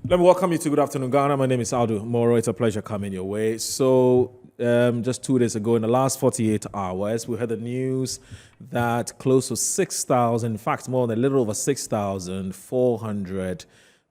Let me welcome you to Good Afternoon, Ghana. My name is Aldo Moro. It's a pleasure coming your way. So, just 2 days ago, in the last 48 hours, we heard the news that close to 6,000, in fact, more than a little over 6,400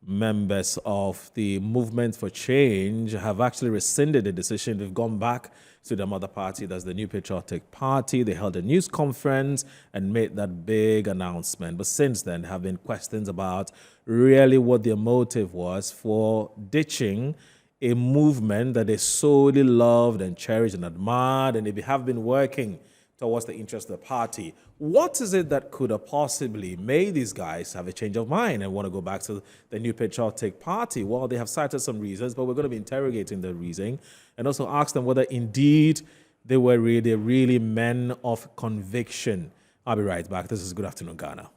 members of the Movement for Change have actually rescinded the decision. They've gone back to the mother party, that's the New Patriotic Party. They held a news conference and made that big announcement. But since then, there have been questions about really what their motive was for ditching a movement that they solely loved and cherished and admired, and they have been working towards the interest of the party. What is it that could have possibly made these guys have a change of mind and want to go back to the New Patriotic Party? Well, they have cited some reasons, but we're going to be interrogating the reason and also ask them whether indeed they were really men of conviction. I'll be right back. This is Good Afternoon, Ghana.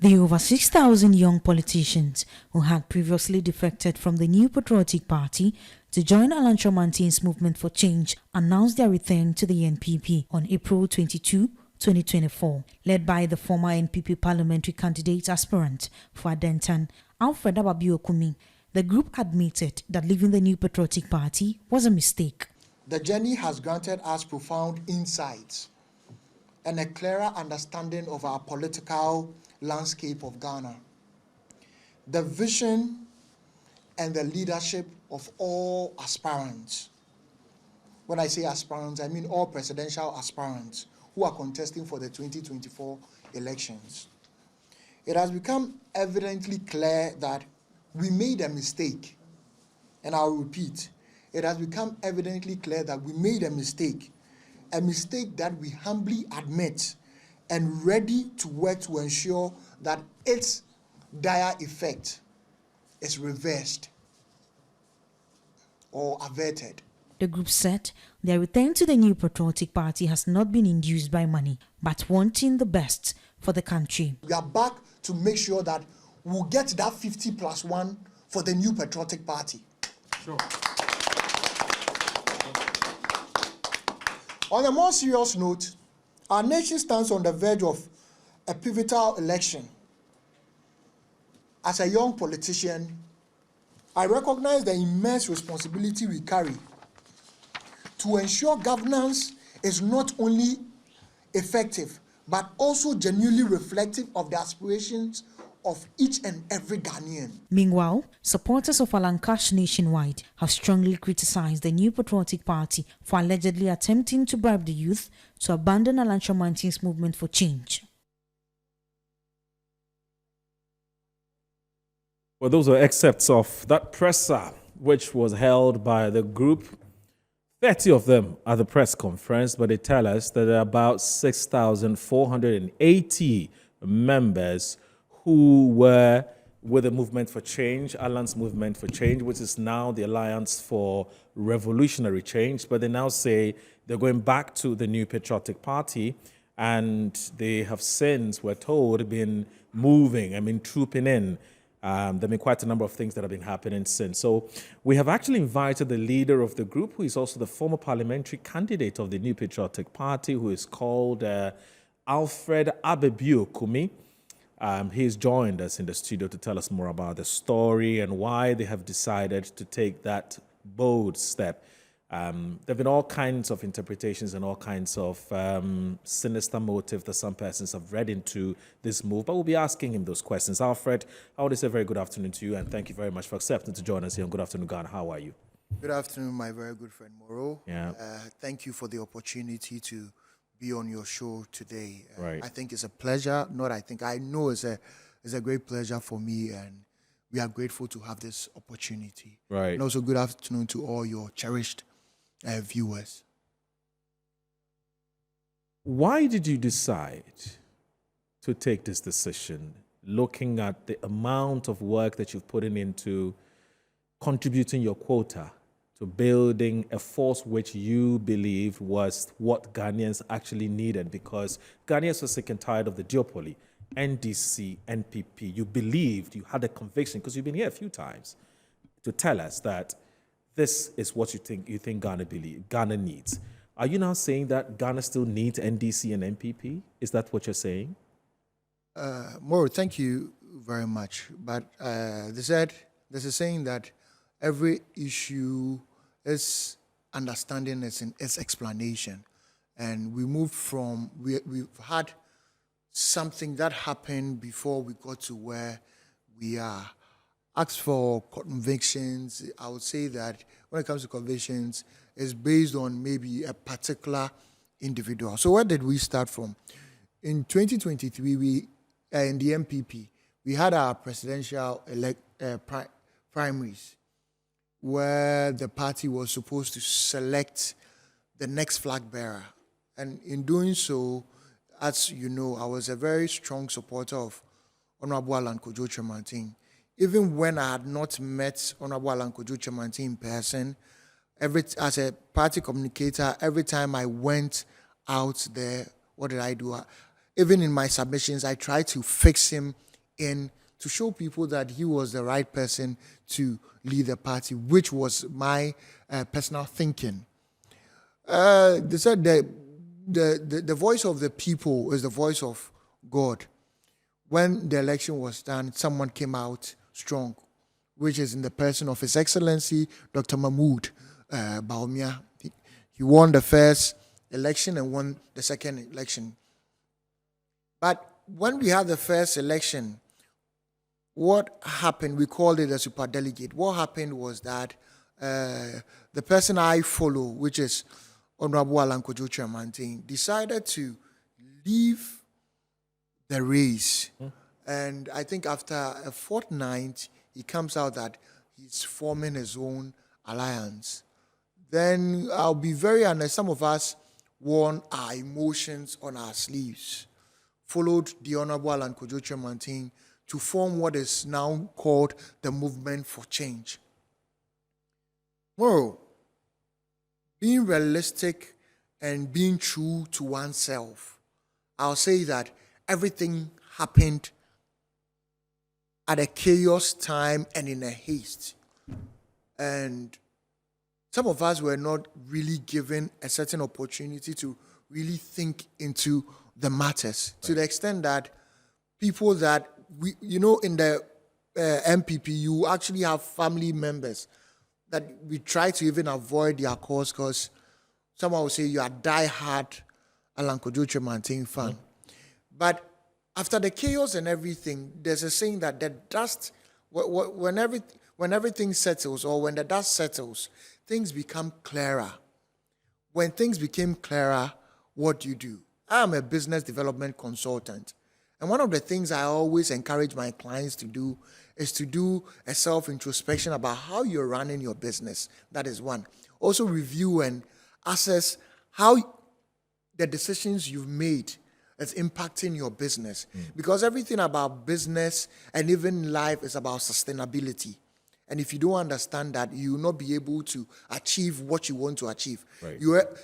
The over 6,000 young politicians who had previously defected from the New Patriotic Party to join Alan Chomantin's Movement for Change announced their return to the NPP on April 22, 2024. Led by the former NPP parliamentary candidate aspirant for Adentan, Alfred Abum, the group admitted that leaving the New Patriotic Party was a mistake. The journey has granted us profound insights and a clearer understanding of our political landscape of Ghana. The vision and the leadership of all aspirants. When I say aspirants, I mean all presidential aspirants who are contesting for the 2024 elections. It has become evidently clear that we made a mistake. And I'll repeat, it has become evidently clear that we made a mistake that we humbly admit and ready to work to ensure that its dire effect is reversed or averted. The group said their return to the New Patriotic Party has not been induced by money, but wanting the best for the country. We are back to make sure that we'll get that 50+1 for the New Patriotic Party. Sure. On a more serious note, our nation stands on the verge of a pivotal election. As a young politician, I recognize the immense responsibility we carry to ensure governance is not only effective, but also genuinely reflective of the aspirations of each and every Ghanaian. Meanwhile, supporters of Alan Cash nationwide have strongly criticized the New Patriotic Party for allegedly attempting to bribe the youth to abandon Alan Chomantin's Movement for Change. Well, those are excerpts of that presser, which was held by the group. 30 of them at the press conference, but they tell us that there are about 6,480 members who were with the Movement for Change, Alan's Movement for Change, which is now the Alliance for Revolutionary Change. But they now say they're going back to the New Patriotic Party, and they have since, we're told, been moving, trooping in. There have been quite a number of things that have been happening since. So we have actually invited the leader of the group, who is also the former parliamentary candidate of the New Patriotic Party, who is called Alfred Abum. He's joined us in the studio to tell us more about the story and why they have decided to take that bold step. There have been all kinds of interpretations and all kinds of sinister motive that some persons have read into this move, but we'll be asking him those questions. Alfred, I want to say a very good afternoon to you, and thank you very much for accepting to join us here on Good Afternoon, Ghana. How are you? Good afternoon, my very good friend Moro. Yeah. Thank you for the opportunity to be on your show today. Right. I think it's a pleasure. I know it's a great pleasure for me, and we are grateful to have this opportunity. Right. And also good afternoon to all your cherished viewers. Why did you decide to take this decision, looking at the amount of work that you've put into contributing your quota to building a force which you believe was what Ghanaians actually needed, because Ghanaians were sick and tired of the duopoly, NDC, NPP. You believed, you had a conviction, because you've been here a few times, to tell us that this is what you think Ghana needs. Are you now saying that Ghana still needs NDC and NPP? Is that what you're saying? Moro, thank you very much. But there's a saying that every issue is understanding its explanation. And we moved from, we've had something that happened before we got to where we are. Asked for convictions, I would say that when it comes to convictions, it's based on maybe a particular individual. So where did we start from? In 2023, we in the NPP, we had our presidential primaries, where the party was supposed to select the next flag bearer. And in doing so, as you know, I was a very strong supporter of Honorable Alan Kojo Tremantin. Even when I had not met Honorable Alan Kojo Tremantin in person, as a party communicator, every time I went out there, what did I do? Even in my submissions, I tried to fix him in to show people that he was the right person to lead the party, which was my personal thinking. They said the voice of the people is the voice of God. When the election was done, someone came out strong, which is in the person of His Excellency Dr. Mahmoud Bawumia. He won the first election and won the second election. But when we had the first election, what happened? We called it a superdelegate. What happened was that the person I follow, which is Honorable Alan Kojo Tremantin, decided to leave the race. And I think after a fortnight, he comes out that he's forming his own alliance. Then I'll be very honest, some of us wore our emotions on our sleeves, followed the Honorable Alan Kojo Tremantin to form what is now called the Movement for Change. Well, being realistic and being true to oneself, I'll say that everything happened at a chaos time and in a haste. And some of us were not really given a certain opportunity to really think into the matters, to the extent that people that in the NPP, you actually have family members that we try to even avoid their cause because someone will say you are die-hard Alan Kojo Tremantin fan. But after the chaos and everything, there's a saying that the dust, when everything settles or when the dust settles, things become clearer. When things became clearer, what do? I'm a business development consultant. And one of the things I always encourage my clients to do is to do a self-introspection about how you're running your business. That is one. Also review and assess how the decisions you've made is impacting your business. Because everything about business and even life is about sustainability. And if you don't understand that, you will not be able to achieve what you want to achieve. Right.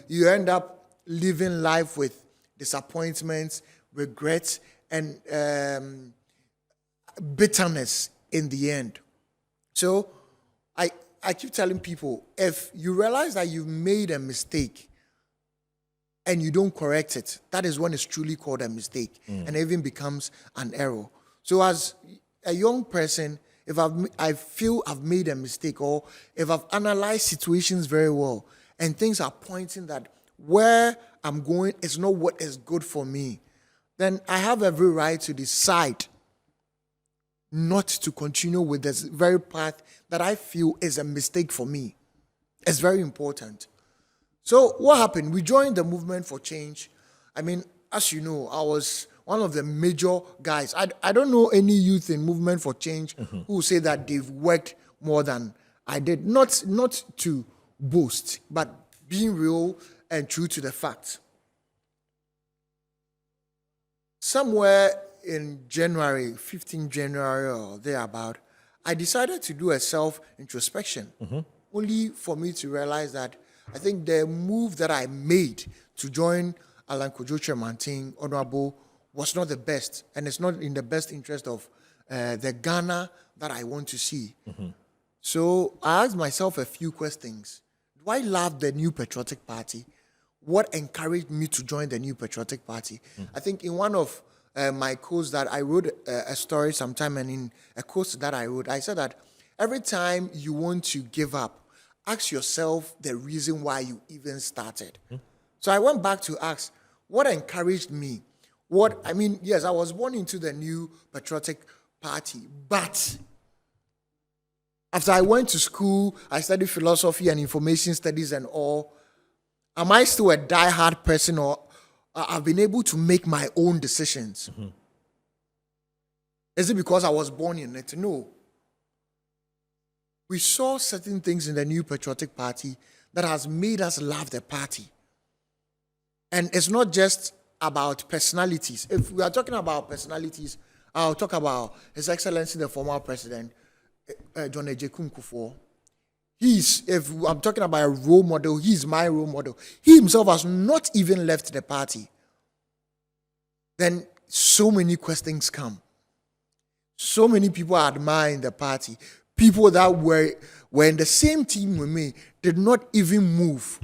You end up living life with disappointments, regrets, and bitterness in the end. So I keep telling people, if you realize that you've made a mistake and you don't correct it, that is when it's truly called a mistake and even becomes an error. So as a young person, if I feel I've made a mistake, or if I've analyzed situations very well and things are pointing that where I'm going is not what is good for me, then I have every right to decide not to continue with this very path that I feel is a mistake for me. It's very important. So what happened? We joined the Movement for Change. I mean, as you know, I was one of the major guys. I don't know any youth in Movement for Change who say that they've worked more than I did. Not to boast, but being real and true to the facts. Somewhere in January, 15 January or thereabout, I decided to do a self-introspection, only for me to realize that I think the move that I made to join Alan Kojo Tremantin, Honorable, was not the best, and it's not in the best interest of the Ghana that I want to see. So I asked myself a few questions. Do I love the New Patriotic Party? What encouraged me to join the New Patriotic Party? I think in one of my quotes that I wrote a story sometime, and in a quote that I wrote, I said that every time you want to give up, ask yourself the reason why you even started. So I went back to ask, what encouraged me? Yes, I was born into the New Patriotic Party, but after I went to school, I studied philosophy and information studies and all. Am I still a die-hard person, or I've been able to make my own decisions? Is it because I was born in it? No. We saw certain things in the New Patriotic Party that has made us love the party. And it's not just about personalities. If we are talking about personalities, I'll talk about His Excellency the former president, John Ejekun Kufuor. If I'm talking about a role model, he's my role model. He himself has not even left the party. Then so many questions come. So many people are admiring the party. People that were in the same team with me did not even move.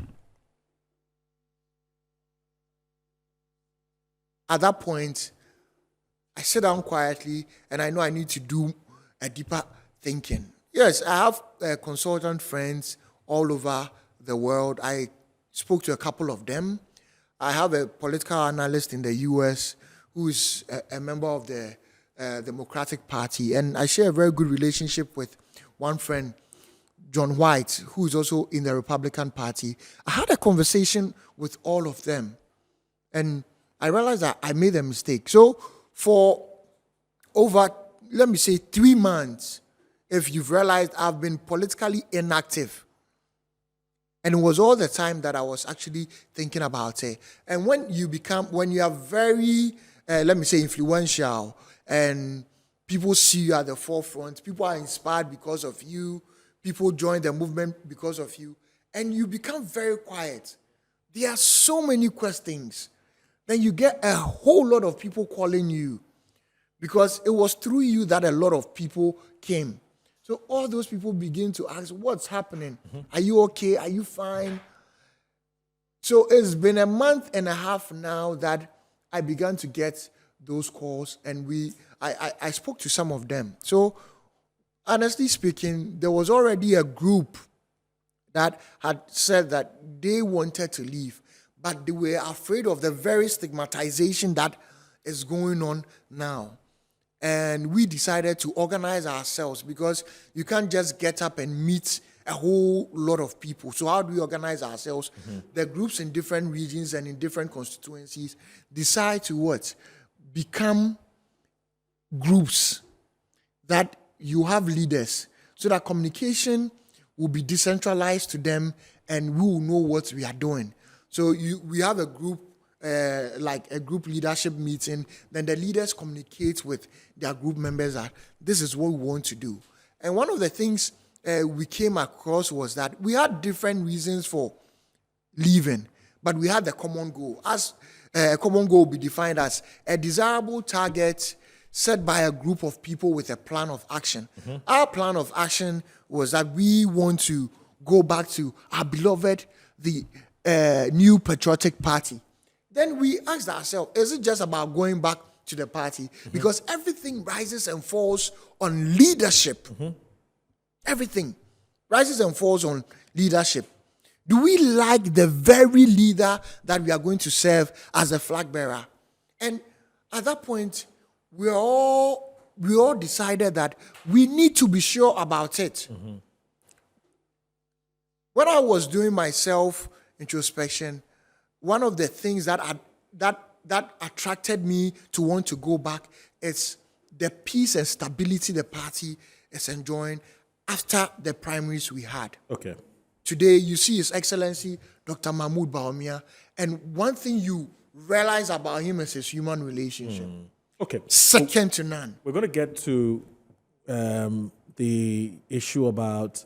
At that point, I sit down quietly and I know I need to do a deeper thinking. Yes, I have consultant friends all over the world. I spoke to a couple of them. I have a political analyst in the US who is a member of the Democratic Party, and I share a very good relationship with one friend, John White, who is also in the Republican Party. I had a conversation with all of them, and I realized that I made a mistake. So for over, let me say, 3 months, if you've realized, I've been politically inactive. And it was all the time that I was actually thinking about it. And when you are very, let me say, influential, and people see you at the forefront, people are inspired because of you, people join the movement because of you, and you become very quiet. There are so many questions. Then you get a whole lot of people calling you, because it was through you that a lot of people came. So all those people begin to ask, what's happening? Are you okay? Are you fine? So it's been a month and a half now that I began to get those calls, and I spoke to some of them. So honestly speaking, there was already a group that had said that they wanted to leave, but they were afraid of the very stigmatization that is going on now. And we decided to organize ourselves, because you can't just get up and meet a whole lot of people. So how do we organize ourselves? The groups in different regions and in different constituencies decide to what? Become groups that you have leaders, so that communication will be decentralized to them and we will know what we are doing. So we have a group, like a group leadership meeting, then the leaders communicate with their group members that this is what we want to do. And one of the things we came across was that we had different reasons for leaving, but we had the common goal. As a common goal will be defined as a desirable target set by a group of people with a plan of action. Our plan of action was that we want to go back to our beloved, the New Patriotic Party. Then we asked ourselves, is it just about going back to the party? Because everything rises and falls on leadership. Everything rises and falls on leadership. Do we like the very leader that we are going to serve as a flag bearer? And at that point, we all decided that we need to be sure about it. When I was doing my self-introspection, one of the things that attracted me to want to go back is the peace and stability the party is enjoying after the primaries we had. Okay. Today, you see His Excellency Dr. Mahmoud Bawumia, and one thing you realize about him is his human relationship. Okay. Second to none. We're going to get to the issue about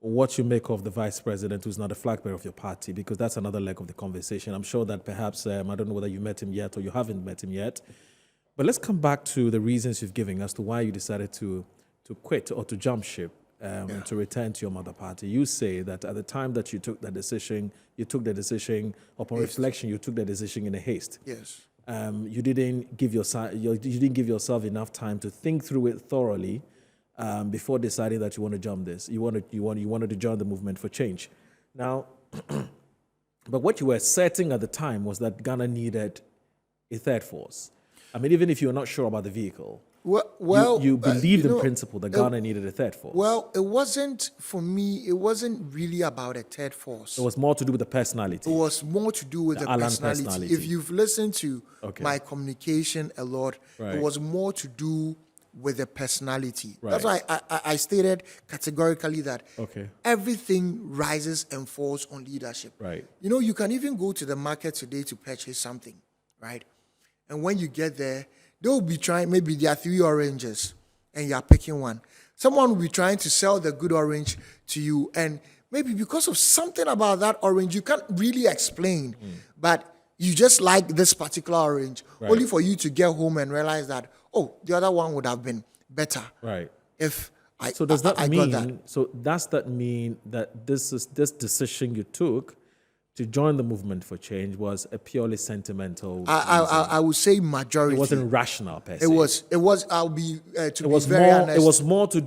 what you make of the vice president who's not a flag bearer of your party, because that's another leg of the conversation. I'm sure that perhaps, I don't know whether you met him yet or you haven't met him yet, but let's come back to the reasons you've given as to why you decided to quit or to jump ship. to return to your mother party, you say that at the time that you took the decision, upon reflection, you took the decision in a haste. Yes. You didn't give yourself enough time to think through it thoroughly before deciding that you want to jump this. You wanted to join the movement for change. Now, but what you were asserting at the time was that Ghana needed a third force. I mean, even if you're not sure about the vehicle, you believed in principle that Ghana needed a third force. Well, it wasn't, for me, it wasn't really about a third force. It was more to do with the personality. It was more to do with the personality. If you've listened to my communication a lot, it was more to do with the personality. That's why I stated categorically that everything rises and falls on leadership. Right. You know, you can even go to the market today to purchase something, right? And when you get there, they'll be trying, maybe there are 3 oranges and you're picking one. Someone will be trying to sell the good orange to you, and maybe because of something about that orange you can't really explain, but you just like this particular orange, only for you to get home and realize that, oh, the other one would have been better. Right. So does that mean that this decision you took to join the movement for change was a purely sentimental? I would say majority. It wasn't rational per se. It was. I'll be to be very honest. It was more to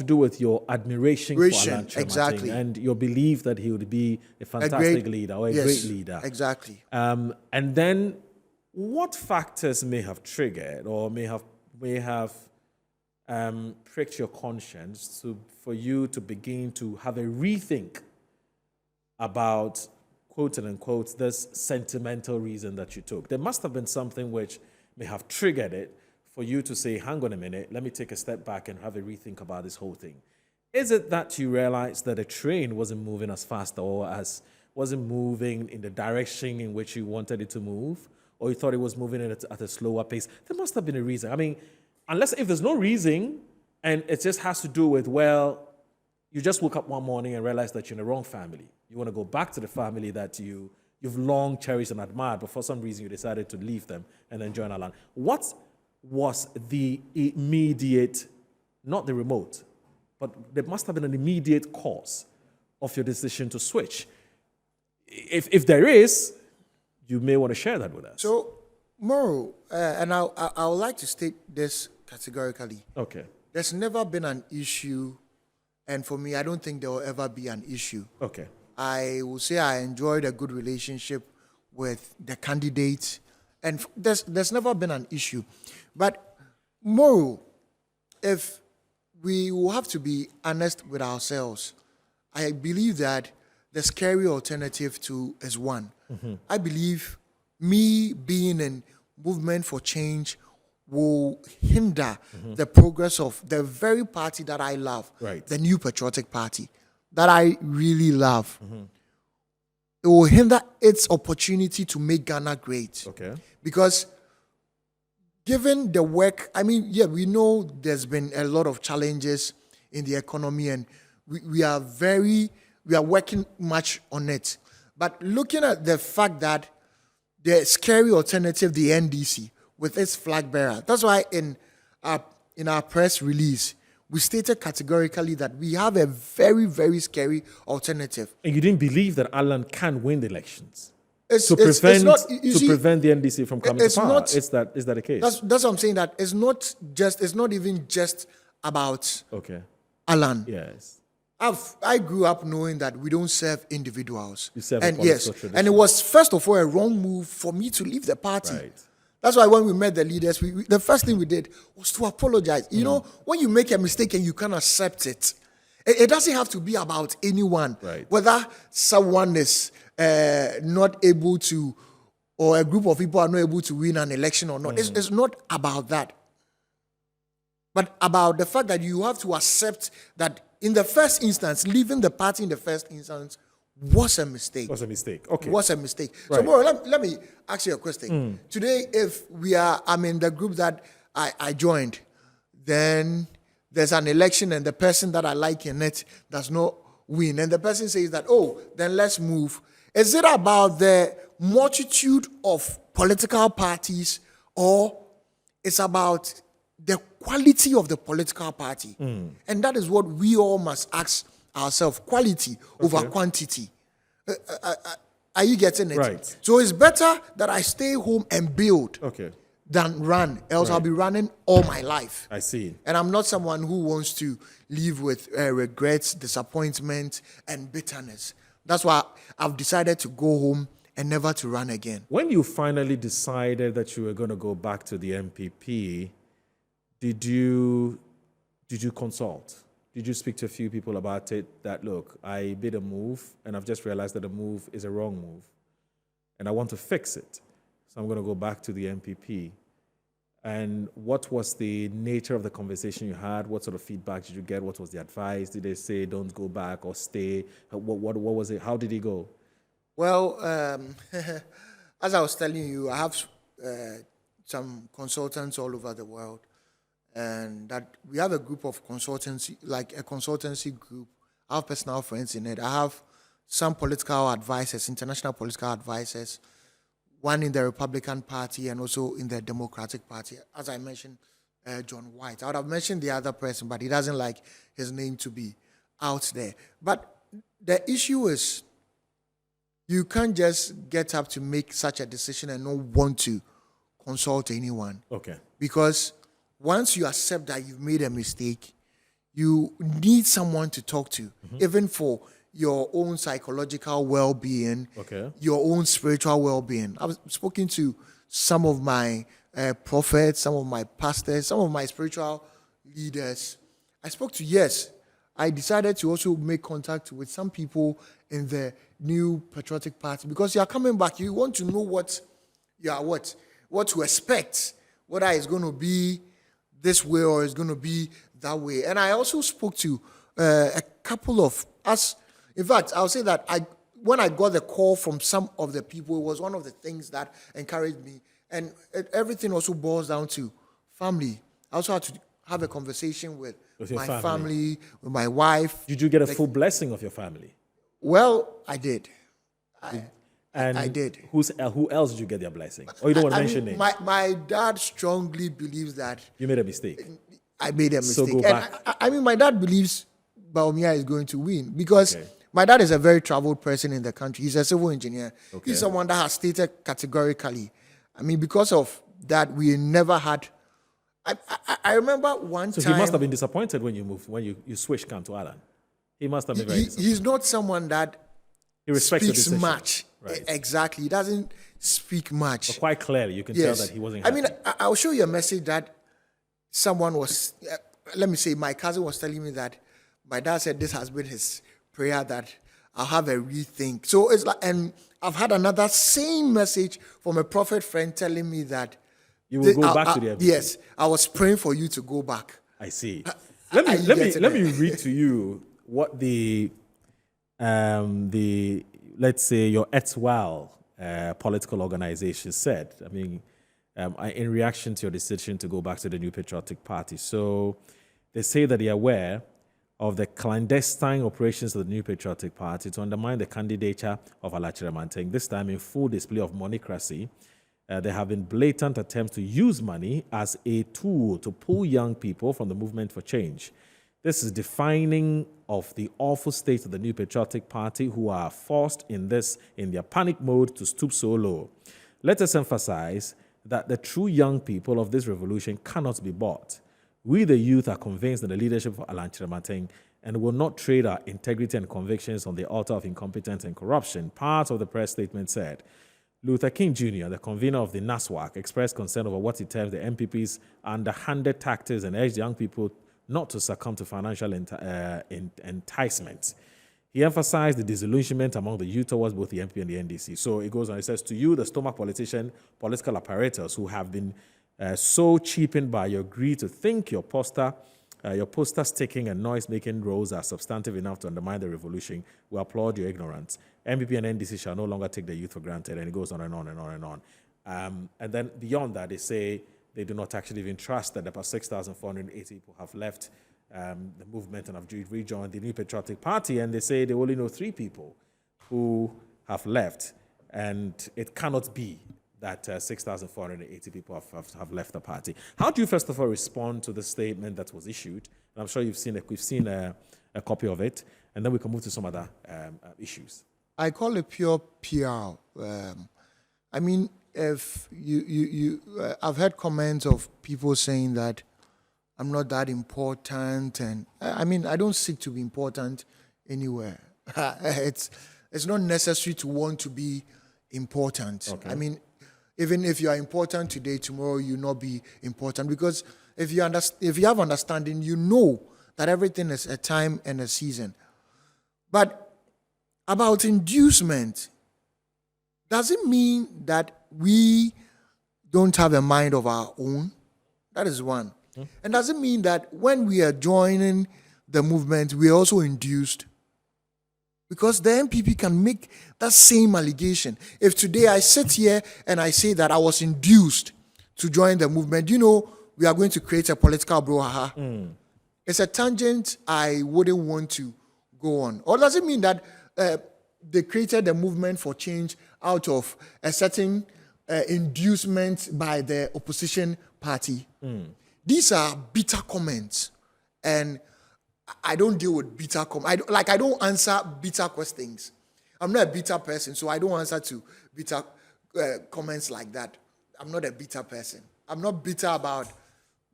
do with your admiration for Alan Kyerematen and your belief that he would be a fantastic leader or a great leader. Exactly. And then, what factors may have triggered or may have pricked your conscience for you to begin to have a rethink about, quote and unquote, this sentimental reason that you took? There must have been something which may have triggered it for you to say, hang on a minute, let me take a step back and have a rethink about this whole thing. Is it that you realized that a train wasn't moving as fast or wasn't moving in the direction in which you wanted it to move, or you thought it was moving at a slower pace? There must have been a reason. I mean, if there's no reason and it just has to do with, well, you just woke up one morning and realized that you're in the wrong family. You want to go back to the family that you've long cherished and admired, but for some reason you decided to leave them and then join Alan. What was the immediate, not the remote, but there must have been an immediate cause of your decision to switch? If there is, you may want to share that with us. So, Moro, and I would like to state this categorically. Okay. There's never been an issue, and for me, I don't think there will ever be an issue. Okay. I will say I enjoyed a good relationship with the candidates, and there's never been an issue. But Moro, if we will have to be honest with ourselves, I believe that the scary alternative is one. I believe me being in movement for change will hinder the progress of the very party that I love, the New Patriotic Party, that I really love. It will hinder its opportunity to make Ghana great. Okay. Because given the work, I mean, yeah, we know there's been a lot of challenges in the economy, and we are working much on it. But looking at the fact that the scary alternative, the NDC, with its flag bearer, that's why in our press release, we stated categorically that we have a very, very scary alternative. And you didn't believe that Alan can win the elections to prevent the NDC from coming to power. Is that the case? That's what I'm saying. That it's not even just about Alan. Yes. I grew up knowing that we don't serve individuals. You serve and it was first of all a wrong move for me to leave the party. Right. That's why when we met the leaders, the first thing we did was to apologize. You know, when you make a mistake and you can't accept it, it doesn't have to be about anyone. Right. Whether someone is not able to, or a group of people are not able to win an election or not. It's not about that. But about the fact that you have to accept that in the first instance, leaving the party in the first instance was a mistake. Was a mistake. Okay. Was a mistake. Right. So, Moro, let me ask you a question. Today, if I'm in the group that I joined, then there's an election and the person that I like in it does not win. And the person says that, then let's move. Is it about the multitude of political parties, or it's about the quality of the political party. And that is what we all must ask ourselves, quality over quantity. Are you getting it? Right. So it's better that I stay home and build than run, else I'll be running all my life. I see. And I'm not someone who wants to live with regrets, disappointment, and bitterness. That's why I've decided to go home and never to run again. When you finally decided that you were going to go back to the NPP, did you consult? Did you speak to a few people about it that, look, I made a move and I've just realized that the move is a wrong move and I want to fix it. So I'm going to go back to the NPP. And what was the nature of the conversation you had? What sort of feedback did you get? What was the advice? Did they say don't go back or stay? What was it? How did it go? Well, as I was telling you, I have some consultants all over the world, and that we have a group of consultancy, like a consultancy group. I have personal friends in it. I have some political advisors, international political advisors, one in the Republican Party and also in the Democratic Party. As I mentioned, John White. I would have mentioned the other person, but he doesn't like his name to be out there. But the issue is, you can't just get up to make such a decision and not want to consult anyone. Okay. Because once you accept that you've made a mistake, you need someone to talk to, even for your own psychological well-being, your own spiritual well-being. I've spoken to some of my prophets, some of my pastors, some of my spiritual leaders. I spoke to, yes, I decided to also make contact with some people in the new patriotic party, because you are coming back, you want to know what to expect, whether it's going to be this way or it's going to be that way. And I also spoke to a couple of us. In fact, I'll say that when I got the call from some of the people, it was one of the things that encouraged me. And everything also boils down to family. I also had to have a conversation with my family, with my wife. Did you get a full blessing of your family? Well, I did. I did. Who else did you get their blessing? Or you don't want to mention names? My dad strongly believes that you made a mistake. I made a mistake. So go back. And my dad believes Bawumia is going to win, because my dad is a very traveled person in the country. He's a civil engineer. He's someone that has stated categorically. Because of that, we never had. I remember one time. So he must have been disappointed when you moved, when you switched camp to Alan. He must have been very disappointed. He's not someone that he respects speaks the much. Right. Exactly. He doesn't speak much. But quite clearly, you can tell that he wasn't happy. I'll show you a message that someone was, let me say, my cousin was telling me that my dad said this has been his prayer, that I'll have a rethink. So it's like, and I've had another same message from a prophet friend telling me that you will go back to the NPP. Yes, I was praying for you to go back. I see. Let me read to you what the let's say your erstwhile political organization said. In reaction to your decision to go back to the New Patriotic Party. So they say that they are aware of the clandestine operations of the New Patriotic Party to undermine the candidature of Alachira Manteng, this time in full display of monocracy. There have been blatant attempts to use money as a tool to pull young people from the movement for change. This is defining of the awful state of the New Patriotic Party, who are forced in their panic mode to stoop so low. Let us emphasize that the true young people of this revolution cannot be bought. We, the youth, are convinced in the leadership of Alachira Manteng and will not trade our integrity and convictions on the altar of incompetence and corruption. Part of the press statement said, Luther King Jr., the convener of the NASWAC, expressed concern over what he terms the NPP's underhanded tactics and urged young people not to succumb to financial enticements. He emphasized the disillusionment among the youth towards both the MP and the NDC. So it goes on, it says, to you, the stomach politician, political apparatus who have been so cheapened by your greed to think your poster sticking and noise-making roles are substantive enough to undermine the revolution, we applaud your ignorance. NPP and NDC shall no longer take the youth for granted, and it goes on and on and on and on. And then beyond that, they say they do not actually even trust that about 6,480 people have left the movement and have rejoined the New Patriotic Party, and they say they only know 3 people who have left, and it cannot be that 6,480 people have left the party. How do you first of all respond to the statement that was issued? And I'm sure we've seen a copy of it, and then we can move to some other issues. I call it pure PR. I mean, if I've heard comments of people saying that I'm not that important, and I mean, I don't seek to be important anywhere. It's not necessary to want to be important. Okay. I mean, even if you are important today, tomorrow you'll not be important, because if you have understanding, you know that everything is a time and a season. But about inducement, does it mean that we don't have a mind of our own? That is one. And does it mean that when we are joining the movement, we are also induced? Because the NPP can make that same allegation. If today I sit here and I say that I was induced to join the movement, you know, we are going to create a political brouhaha. It's a tangent I wouldn't want to go on. Or does it mean that they created the movement for change out of a certain inducement by the opposition party? These are bitter comments, and I don't deal with bitter comments. I don't answer bitter questions. I'm not a bitter person, so I don't answer to bitter comments like that. I'm not a bitter person. I'm not bitter about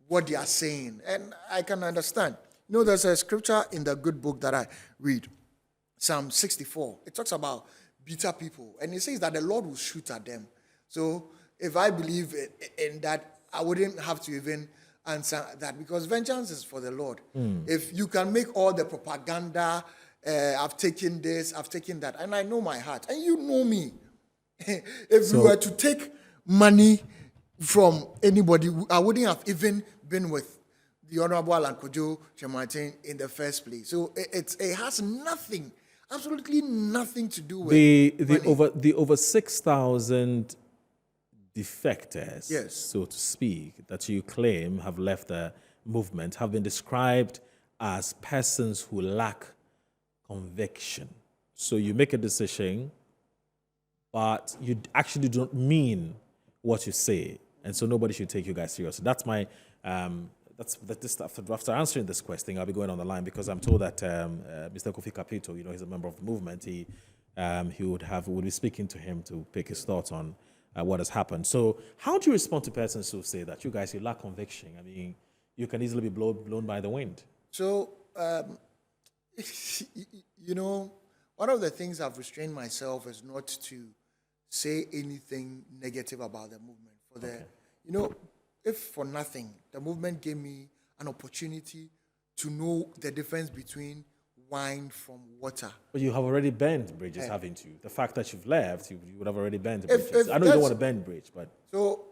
what they are saying, and I can understand. You know, there's a scripture in the good book that I read, Psalm 64. It talks about bitter people, and it says that the Lord will shoot at them. So if I believe in that, I wouldn't have to even answer that, because vengeance is for the Lord. If you can make all the propaganda, I've taken this, I've taken that, and I know my heart, and you know me. If we were to take money from anybody, I wouldn't have even been with the Honorable Alan Kojo Chematin in the first place. So it has nothing, absolutely nothing to do with the over 6,000 defectors, Yes. so to speak, that you claim have left the movement have been described as persons who lack conviction. So you make a decision, but you actually don't mean what you say, and so nobody should take you guys seriously. That's my after answering this question, I'll be going on the line, because I'm told that Mr. Kofi Capito, you know, he's a member of the movement. He would be speaking to him to pick his thoughts on what has happened. So how do you respond to persons who say that you guys, you lack conviction? I mean, you can easily be blown by the wind. So, you know, one of the things I've restrained myself is not to say anything negative about the movement. You know, if for nothing, the movement gave me an opportunity to know the difference between wine from water. But you have already burned bridges, haven't you? The fact that you've left, you would have already burned bridges. I know you don't want to burn bridge, but... So,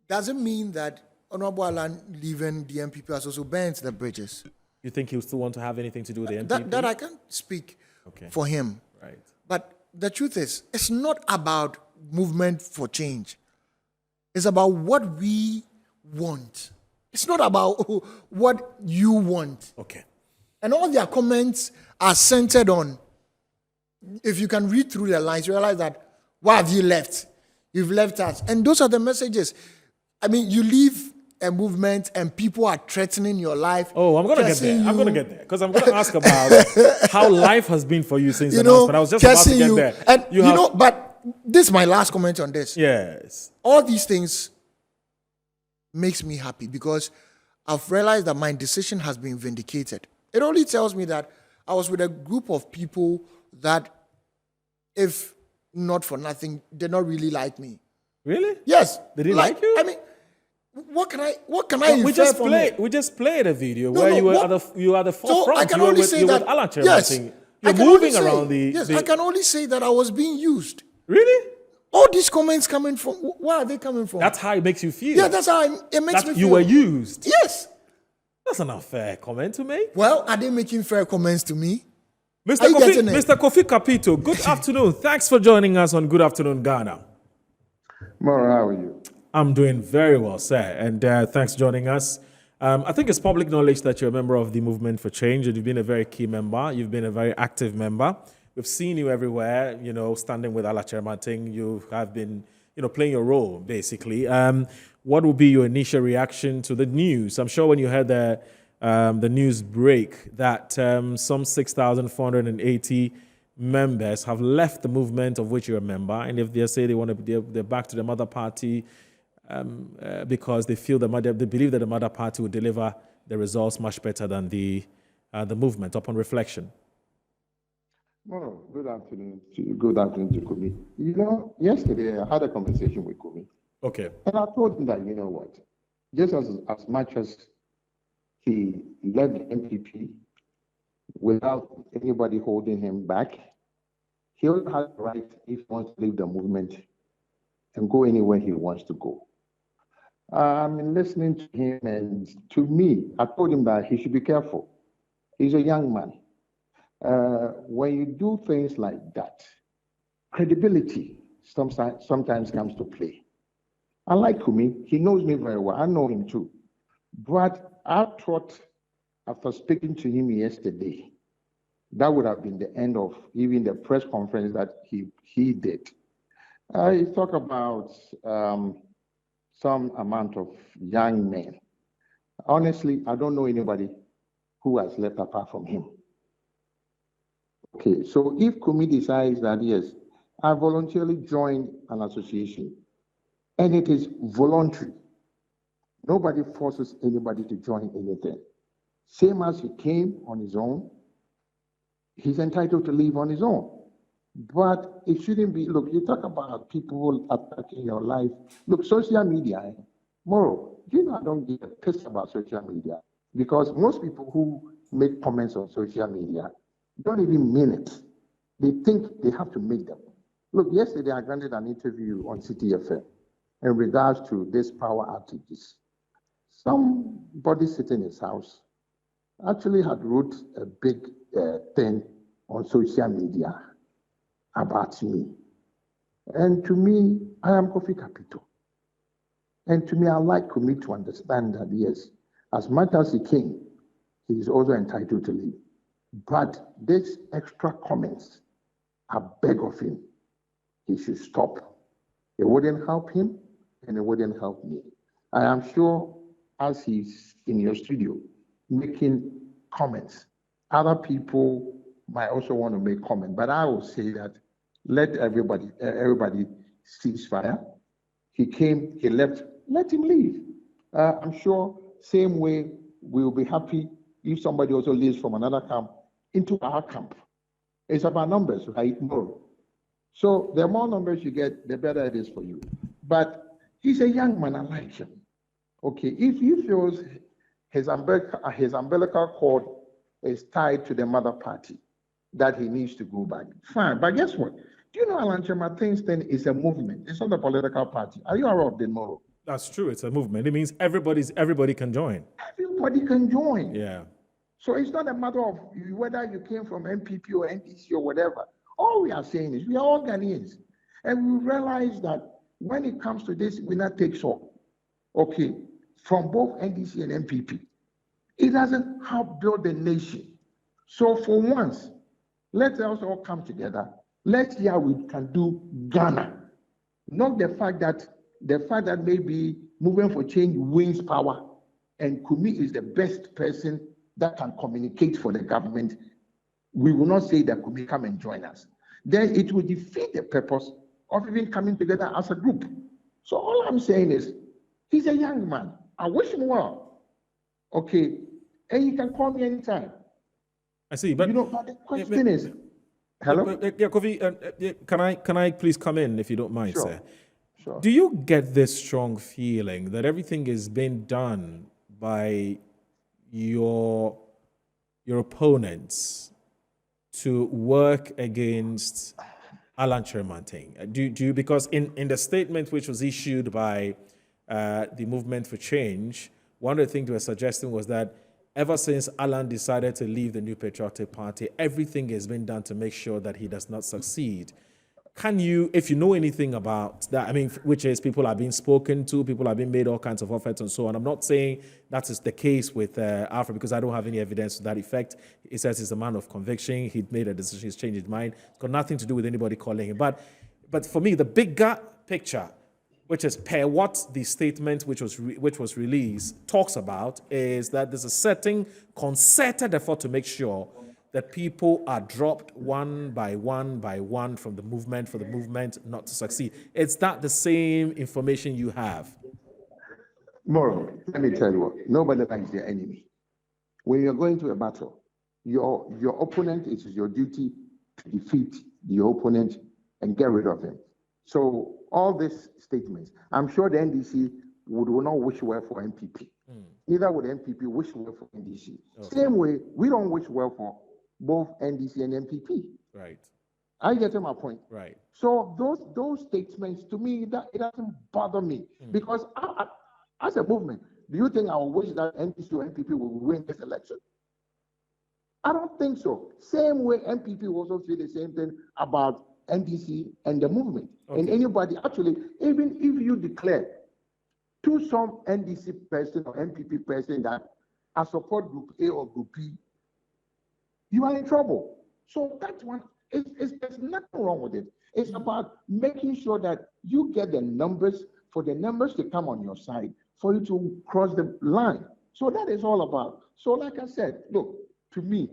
does it mean that Honorable Alan leaving the NPP has also burned the bridges? You think he'll still want to have anything to do with the NPP? That I can't speak for him. Right. But the truth is, it's not about movement for change. It's about what we want. It's not about what you want. Okay. And all their comments are centered on, if you can read through the lines, you realize that, why have you left? You've left us. And those are the messages. I mean, you leave a movement and people are threatening your life. Oh, I'm going to get there. I'm going to get there. Because I'm going to ask about how life has been for you since the announcement. I was just about to get there. And you know, but this is my last comment on this. Yes. All these things makes me happy, because I've realized that my decision has been vindicated. It only tells me that I was with a group of people that, if not for nothing, did not really like me. Really? Yes. They didn't like you? I mean, what can I we just played a video where you were at the forefront. So I can only say that, yes, you're moving around I can only say that I was being used. Really? All these comments coming from, where are they coming from? That's how it makes you feel. Yeah, that's how it makes me feel. You were used. Yes. That's an unfair comment to make. Well, are they making fair comments to me? Mr. Kofi Capito, good afternoon. Thanks for joining us on Good Afternoon Ghana. Mara, how are you? I'm doing very well, sir, and thanks for joining us. I think it's public knowledge that you're a member of the Movement for Change, and you've been a very key member. You've been a very active member. We've seen you everywhere, you know, standing with Ala Chairman. You have been playing your role, basically. What would be your initial reaction to the news? I'm sure when you heard the news break that some 6,480 members have left the movement of which you're a member, and if they say they're back to the mother party because they feel they believe that the mother party will deliver the results much better than the movement upon reflection. Well, good afternoon to Kofi. Yesterday I had a conversation with Kofi. Okay. And I told him that, what, just as much as he led the NPP without anybody holding him back, he also has the right, if he wants to leave the movement, and go anywhere he wants to go. I'm listening to him, and to me, I told him that he should be careful. He's a young man. When you do things like that, credibility sometimes comes to play. I like Kumi. He knows me very well. I know him too. But I thought, after speaking to him yesterday, that would have been the end of even the press conference that he did. He talked about some amount of young men. Honestly, I don't know anybody who has left apart from him. Okay, so if Kumi decides that, yes, I voluntarily joined an association, and it is voluntary, nobody forces anybody to join anything. Same as he came on his own, he's entitled to leave on his own. But it shouldn't be, look, you talk about people attacking your life. Look, social media, Moro, I don't give a piss about social media, because most people who make comments on social media don't even mean it. They think they have to make them. Look, yesterday I granted an interview on CTFM in regards to this power outages. Somebody sitting in his house actually had wrote a big thing on social media about me. And to me, I am Kofi Capito. And to me, I like me to understand that, yes, as much as he came, he is also entitled to leave. But these extra comments, I beg of him, he should stop. It wouldn't help him, and it wouldn't help me. I am sure as he's in your studio making comments, other people might also want to make comments, but I will say that let everybody cease fire. He came, he left, let him leave. I'm sure same way we'll be happy if somebody also leaves from another camp into our camp. It's about numbers, right? No. So the more numbers you get, the better it is for you. But he's a young man, I like him. Okay, if he feels his umbilical cord is tied to the mother party, that he needs to go back, fine. But guess what? Do you know Alanche Martin's thing is a movement? It's not a political party. Are you aware of the Moro? That's true. It's a movement. It means everybody can join. Everybody can join. Yeah. So it's not a matter of whether you came from NPP or NDC or whatever. All we are saying is we are all Ghanaians. And we realize that when it comes to this winner takes all, okay, from both NDC and NPP, it doesn't help build the nation. So for once, let us all come together. Let's see how we can do Ghana. Not the fact that maybe Movement for Change wins power and Kumi is the best person that can communicate for the government. We will not say that Kumi come and join us. Then it will defeat the purpose of even coming together as a group. So all I'm saying is, he's a young man. I wish him well. Okay, and you can call me anytime. I see, but but the question is, hello? Yeah, Kofi, can I please come in if you don't mind, Sure. sir? Sure. Do you get this strong feeling that everything is being done by your opponents to work against Alan Chermanting? Do you, because in the statement which was issued by the Movement for Change, one of the things they were suggesting was that ever since Alan decided to leave the New Patriotic Party, everything has been done to make sure that he does not succeed. Can you, if you know anything about that, I mean, which is people are being spoken to, people are being made all kinds of offers and so on. I'm not saying that is the case with Alfred because I don't have any evidence to that effect. He says he's a man of conviction. He'd made a decision. He's changed his mind. It's got nothing to do with anybody calling him. But for me, the bigger picture which is per what the statement which was released talks about, is that there's a certain concerted effort to make sure that people are dropped one by one from the movement for the movement not to succeed. Is that the same information you have? Moro, let me tell you what, nobody likes their enemy. When you're going to a battle, your opponent, it is your duty to defeat your opponent and get rid of him. So all these statements, I'm sure the NDC would not wish well for NPP. Neither would NPP wish well for NDC. Okay. Same way, we don't wish well for both NDC and NPP. Right. I get to my point. Right. So those statements, to me, it doesn't bother me because as a movement, do you think I will wish that NDC or NPP will win this election? I don't think so. Same way NPP will also say the same thing about NDC and the movement. Okay. And anybody, actually, even if you declare to some NDC person or NPP person that I support Group A or Group B, you are in trouble. So that's one, there's nothing wrong with it. It's about making sure that you get the numbers, for the numbers to come on your side, for you to cross the line. So that is all about. So like I said, look, to me,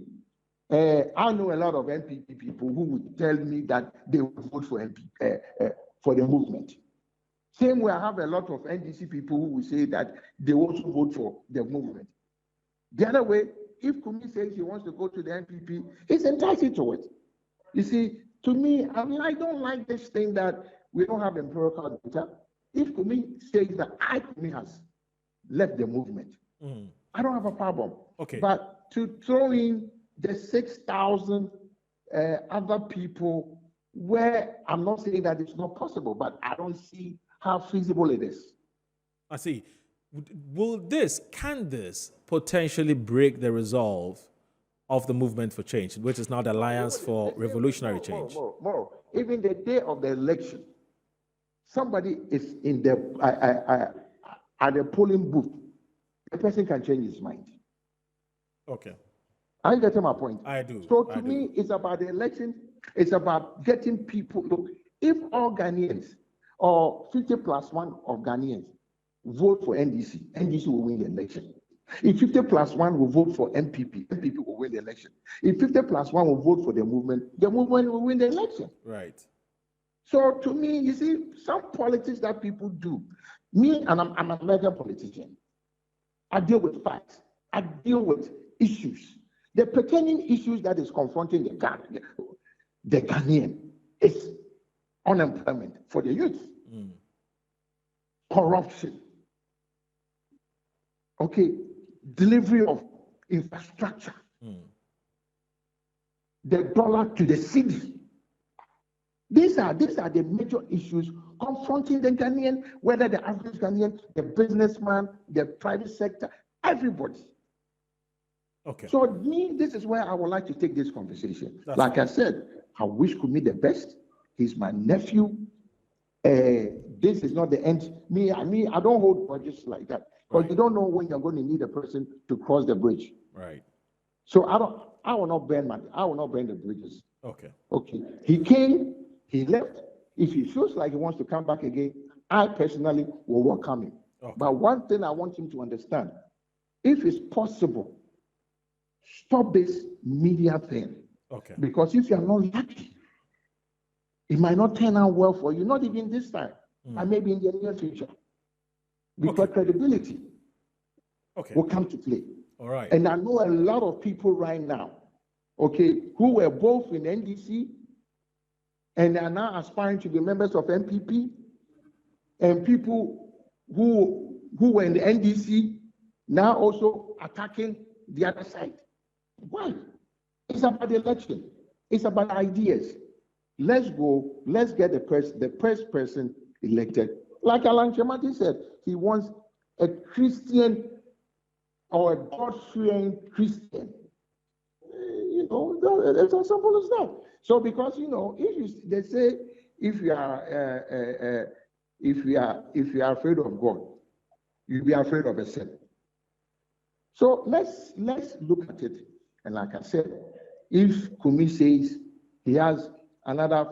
I know a lot of NPP people who would tell me that they would vote for the movement. Same way I have a lot of NDC people who will say that they also vote for the movement. The other way, if Kumi says he wants to go to the NPP, he's entitled to it. You see, to me, I don't like this thing that we don't have empirical data. If Kumi says that Kumi has left the movement, I don't have a problem. Okay. But to throw in the 6,000 other people, where I'm not saying that it's not possible, but I don't see how feasible it is. I see. Can this potentially break the resolve of the movement for change, which is now the Alliance for Revolutionary Change? More. Even the day of the election, somebody is in the at the polling booth, the person can change his mind. Okay. Are you getting my point? I do. So to me, it's about the election. It's about getting people. Look, if all Ghanaians or 50+1 of Ghanaians vote for NDC, NDC will win the election. If 50+1 will vote for NPP, NPP will win the election. If 50+1 will vote for the movement will win the election. Right. So to me, you see, some politics that people do, me, and I'm an American politician, I deal with facts. I deal with issues. The pertaining issues that is confronting the Ghanaian is unemployment for the youth, corruption, okay, delivery of infrastructure, the dollar to the city. These are the major issues confronting the Ghanaian, whether the average Ghanaian, the businessman, the private sector, everybody. Okay. So me, this is where I would like to take this conversation. That's like fine. I said, I wish Kumi the best. He's my nephew. This is not the end. Me, I don't hold grudges like that. Because Right. you don't know when you're going to need a person to cross the bridge. Right. So I will not burn the bridges. Okay. Okay. He came, he left. If he feels like he wants to come back again, I personally will welcome him. Okay. But one thing I want him to understand, if it's possible, stop this media thing. Okay. Because if you're not lucky, it might not turn out well for you, not even this time, and maybe in the near future. Because credibility will come to play. All right. And I know a lot of people right now, okay, who were both in NDC and are now aspiring to be members of NPP, and people who were in the NDC now also attacking the other side. Why? It's about the election. It's about ideas. Let's go. Let's get the first person elected. Like Alan Chemati said, he wants a Christian or a God-fearing Christian. It's as simple as that. So because they say if you are afraid of God, you'll be afraid of a sin. So let's look at it. And like I said, if Kumi says he has another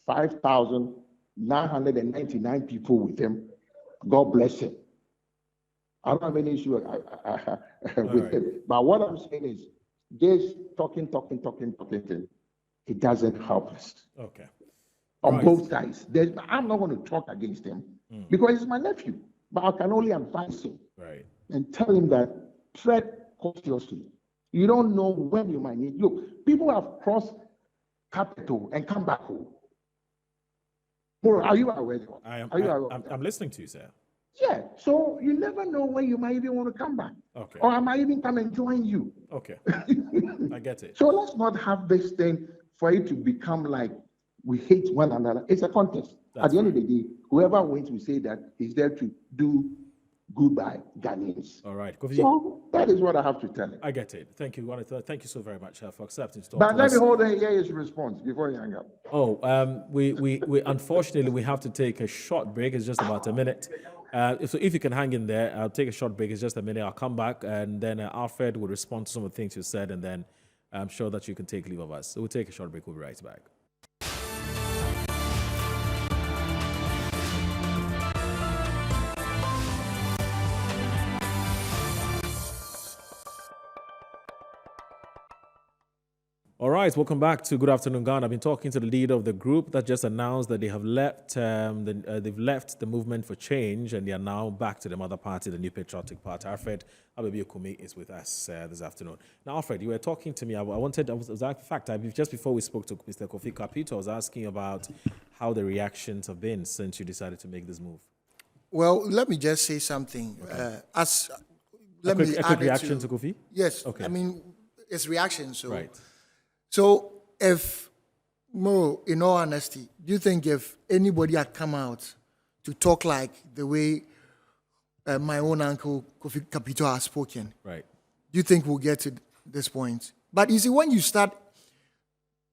5,000 999 people with him. God bless him. I don't have any issue with him. But what I'm saying is, this talking, it doesn't help us. Okay. On both sides. I'm not going to talk against him because he's my nephew. But I can only advise him and tell him that tread cautiously. You don't know when you might need. Look, people have crossed Capito and come back home. Are you aware? I'm listening to you, sir. Yeah, so you never know when you might even want to come back. Okay. Or I might even come and join you. Okay. I get it. So let's not have this thing for it to become like we hate one another. It's a contest. At the end of the day, whoever wins will say that he's there to do good by Ghanaians. All right. Kofi, so that is what I have to tell him. I get it. Thank you. Thank you so very much for accepting. But let me hold and hear his response before you hang up. Oh, we unfortunately we have to take a short break. It's just about a minute. So if you can hang in there, I'll take a short break. It's just a minute. I'll come back and then Alfred will respond to some of the things you said, and then I'm sure that you can take leave of us. So we'll take a short break. We'll be right back. All right, welcome back to Good Afternoon Ghana. I've been talking to the leader of the group that just announced that they have left. They've left the Movement for Change, and they are now back to the mother party, the New Patriotic Party. Alfred Abum is with us this afternoon. Now, Alfred, you were talking to me. Just before we spoke to Mr. Kofi Capito, I was asking about how the reactions have been since you decided to make this move. Well, let me just say something. Okay. A quick reaction to Kofi? Yes. Okay. I mean, it's reaction. So. Right. So, if, Mo, in all honesty, do you think if anybody had come out to talk like the way my own uncle Kofi Capito has spoken, right, do you think we'll get to this point? But you see, when you start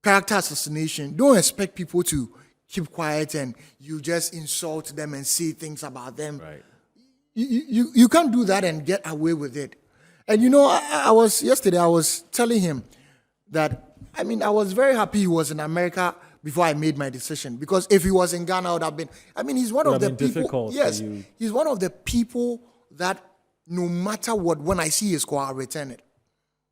character assassination, don't expect people to keep quiet and you just insult them and say things about them. Right. You can't do that and get away with it. And you know, yesterday I was telling him that, I mean, I was very happy he was in America before I made my decision, because if he was in Ghana, I would have been. I mean, he's one of the people. Yes, he's one of the people that no matter what, when I see his call, I'll return it.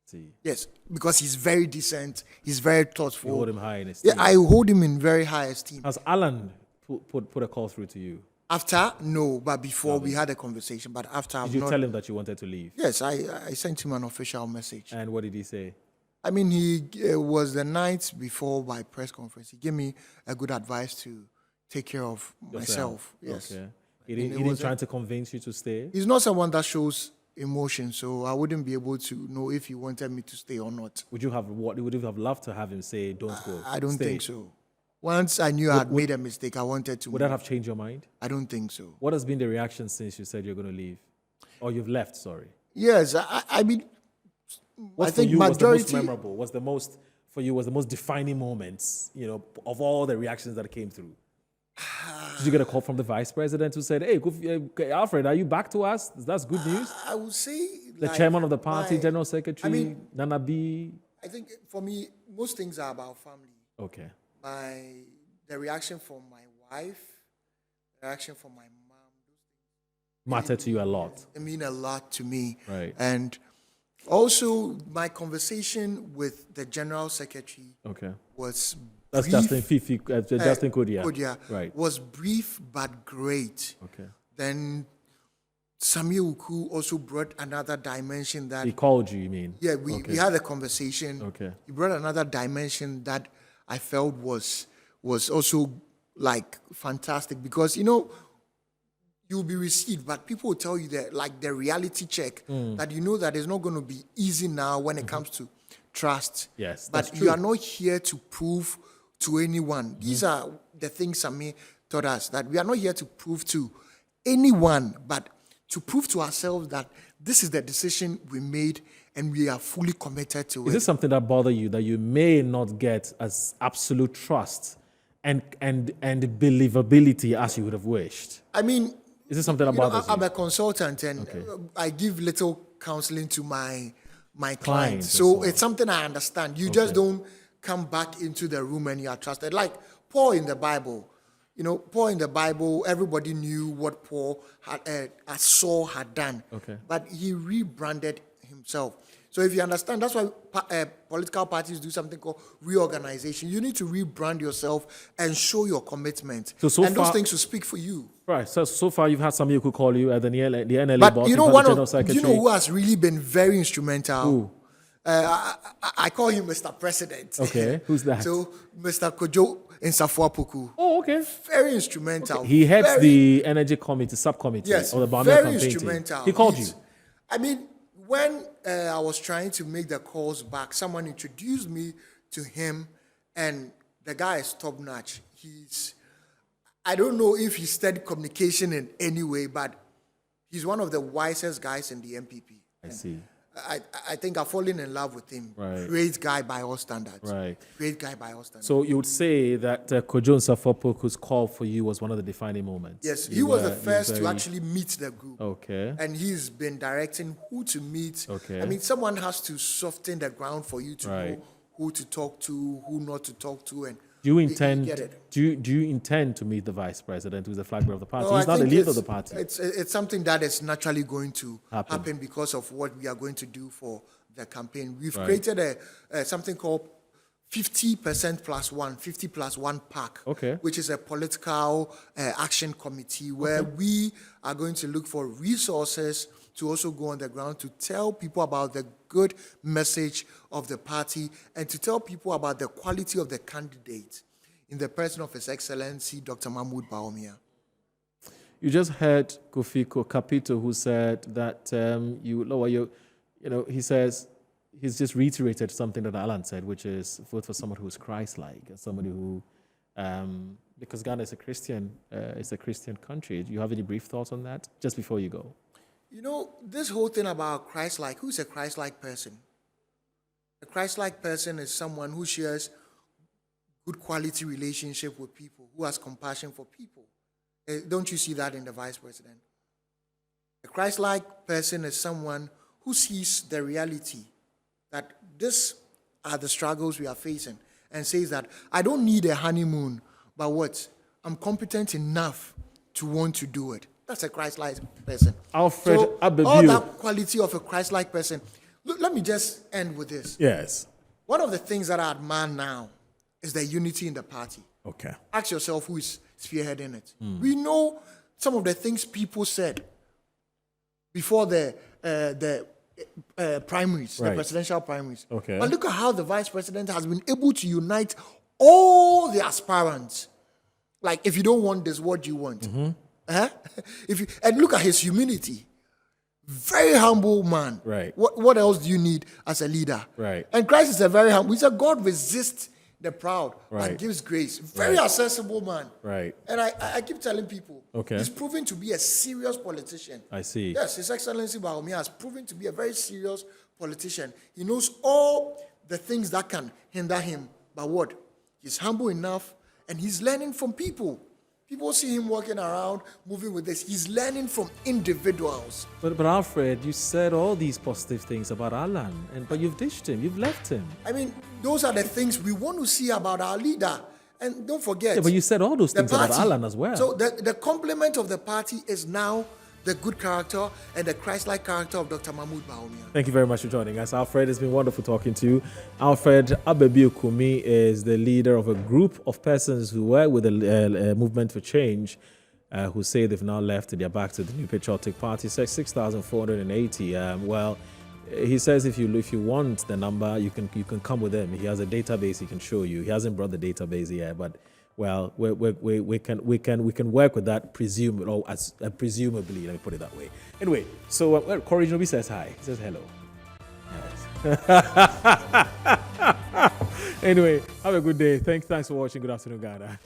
See. Yes, because he's very decent. He's very thoughtful. You hold him high in esteem. Yeah, I hold him in very high esteem. Has Alan put a call through to you? After, no, but before we had a conversation. But after, did you tell him that you wanted to leave? Yes, I sent him an official message. And what did he say? I mean, he was the night before my press conference. He gave me a good advice to take care of myself. Yes. Okay. He didn't try to convince you to stay? He's not someone that shows emotion, so I wouldn't be able to know if he wanted me to stay or not. Would you have loved to have him say, don't go? I don't think so. Once I knew I had made a mistake, I wanted to. Would that have changed your mind? I don't think so. What has been the reaction since you said you're going to leave? Or you've left, sorry. Yes, I mean, what I think for you majority was the most memorable? Was the most defining moments, of all the reactions that came through? Did you get a call from the vice president who said, "Hey, Alfred, are you back to us? That's good news." I would say the chairman of the party, general secretary, Nana B. I think for me, most things are about family. Okay. The reaction from my wife, the reaction from my mom, matter to you a lot. It mean a lot to me. Right. And also my conversation with the general secretary. Okay. Was that's brief, Justin Kodia. Right. Was brief but great. Okay. Then Samuel Uku also brought another dimension that he called you mean? Yeah, we had a conversation. Okay. He brought another dimension that I felt was also like fantastic, because you'll be received, but people will tell you that, like, the reality check, that that it's not going to be easy now when it comes to trust. Yes, but you are not here to prove to anyone. These are the things Sami taught us, that we are not here to prove to anyone, but to prove to ourselves that this is the decision we made and we are fully committed to it. Is this something that bothers you, that you may not get as absolute trust and believability as you would have wished? I mean, is this something that bothers you? I'm a consultant, and I give little counseling to my clients. So it's something I understand. You just don't come back into the room and you are trusted. Like Paul in the Bible, You know, Paul in the Bible, everybody knew what Paul had, Saul had done. Okay. But he rebranded himself. So if you understand, that's why political parties do something called reorganization. You need to rebrand yourself and show your commitment. So and those far, things will speak for you. Right. So far, you've had somebody who could call you at the NLA But boss. you know, Secretary. you know who has really been very instrumental? Who? I call him Mr. President. Okay. Who's that? So Mr. Kojo in Safuapuku. Oh, okay. Very instrumental. Okay. He heads the energy committee, subcommittee Yes, of the Bamia very campaign instrumental. team. He called you. I mean, when I was trying to make the calls back, someone introduced me to him, and the guy is top notch. I don't know if he studied communication in any way, but he's one of the wisest guys in the NPP. I see. I think I've fallen in love with him. Right. Great guy by all standards. Right. Great guy by all standards. So you would say that Kojo Safopoku's call for you was one of the defining moments? Yes, he was the first to actually meet the group. Okay. And he's been directing who to meet. Okay. I mean, someone has to soften the ground for you to Right. know who to talk to, who not to talk to, and Do you you intend? get it. Do you intend to meet the vice president, who's the flag bearer of the party? No, He's I not the think leader of the party. It's something that is naturally going to Happen. happen because of what we are going to do for the campaign. We've Right. created something called 50% plus one, 50 plus one pack, Okay. which is a political action committee where we are going to look for resources to also go on the ground to tell people about the good message of the party and to tell people about the quality of the candidate in the person of His Excellency Dr. Mahmoud Bawumia. You just heard Kofi Capito, who said that he says he's just reiterated something that Alan said, which is vote for someone who is Christ-like, somebody who, because Ghana is a Christian country. Do you have any brief thoughts on that? Just before you go. You know, this whole thing about Christ-like, who's a Christ-like person? A Christ-like person is someone who shares good quality relationship with people, who has compassion for people. Don't you see that in the vice president? A Christ-like person is someone who sees the reality that these are the struggles we are facing and says that I don't need a honeymoon, but what? I'm competent enough to want to do it. That's a Christ-like person. Alfred Abum. All that quality of a Christ-like person. Look, let me just end with this. Yes. One of the things that I admire now is the unity in the party. Okay. Ask yourself who is spearheading it. We know some of the things people said before the primaries, Right. the presidential primaries. Okay. But look at how the vice president has been able to unite all the aspirants. Like, if you don't want this, what do you want? And look at his humility. Very humble man. Right. What else do you need as a leader? Right. And Christ is a very humble. He said, God resists the proud Right. and gives grace. Very accessible man. Right. And I keep telling people, Okay. he's proven to be a serious politician. I see. Yes, His Excellency Bawumia has proven to be a very serious politician. He knows all the things that can hinder him. But what? He's humble enough and he's learning from people. People see him walking around, moving with this. He's learning from individuals. But Alfred, you said all these positive things about Alan, but you've ditched him. You've left him. I mean, those are the things we want to see about our leader. And don't forget. Yeah, but you said all those the things about party. Alan as well. So the complement of the party is now the good character and the Christ-like character of Dr. Mahmoud Bawumia. Thank you very much for joining us, Alfred. It's been wonderful talking to you. Alfred Abum is the leader of a group of persons who were with the Movement for Change, who say they've now left and they're back to the New Patriotic Party. 6,480. He says if you want the number, you can come with him. He has a database he can show you. He hasn't brought the database yet, but well, we can work with that presumably. Let me put it that way. Anyway, so Corey Joby says hi. He says hello. Yes. Anyway, have a good day. Thanks for watching. Good afternoon, Ghana.